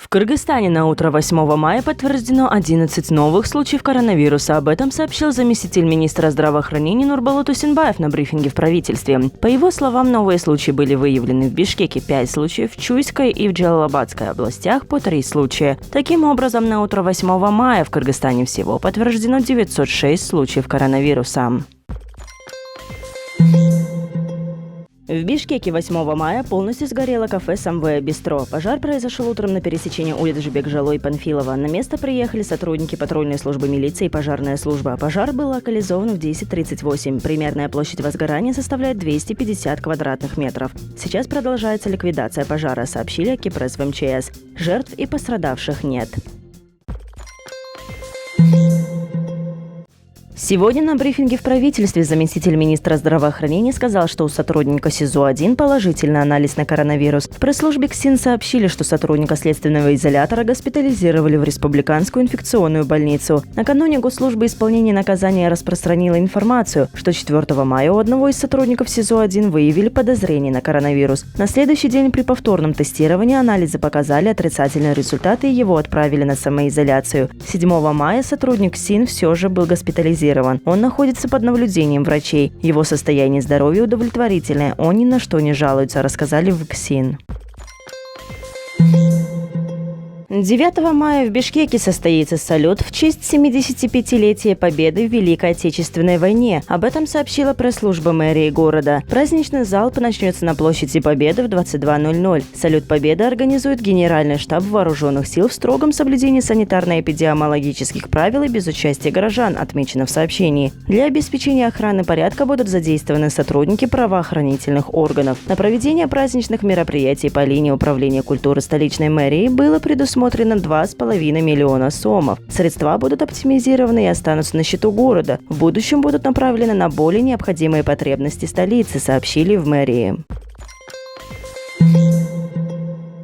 В Кыргызстане на утро 8 мая подтверждено 11 новых случаев коронавируса. Об этом сообщил заместитель министра здравоохранения Нурболот Усенбаев на брифинге в правительстве. По его словам, новые случаи были выявлены в Бишкеке 5 случаев, в Чуйской и в Джалалабадской областях по 3 случая. Таким образом, на утро 8 мая в Кыргызстане всего подтверждено 906 случаев коронавируса. В Бишкеке 8 мая полностью сгорело кафе «Самвея Бистро». Пожар произошел утром на пересечении улиц Жбек-Жало и Панфилова. На место приехали сотрудники патрульной службы милиции и пожарная служба. Пожар был локализован в 10:38. Примерная площадь возгорания составляет 250 квадратных метров. Сейчас продолжается ликвидация пожара, сообщили Акипресс в МЧС. Жертв и пострадавших нет. Сегодня на брифинге в правительстве заместитель министра здравоохранения сказал, что у сотрудника СИЗО-1 положительный анализ на коронавирус. В пресс-службе КСИН сообщили, что сотрудника следственного изолятора госпитализировали в Республиканскую инфекционную больницу. Накануне Госслужба исполнения наказания распространила информацию, что 4 мая у одного из сотрудников СИЗО-1 выявили подозрение на коронавирус. На следующий день при повторном тестировании анализы показали отрицательные результаты и его отправили на самоизоляцию. 7 мая сотрудник КСИН все же был госпитализирован. Он находится под наблюдением врачей. Его состояние здоровья удовлетворительное. Он ни на что не жалуется, рассказали в КСИН. 9 мая в Бишкеке состоится салют в честь 75-летия победы в Великой Отечественной войне. Об этом сообщила пресс-служба мэрии города. Праздничный залп начнется на площади Победы в 22:00. Салют Победы организует Генеральный штаб Вооруженных сил в строгом соблюдении санитарно-эпидемиологических правил и без участия горожан, отмечено в сообщении. Для обеспечения охраны порядка будут задействованы сотрудники правоохранительных органов. На проведение праздничных мероприятий по линии управления культуры столичной мэрии было предусмотрено 2,5 миллиона сомов. Средства будут оптимизированы и останутся на счету города. В будущем будут направлены на более необходимые потребности столицы, сообщили в мэрии.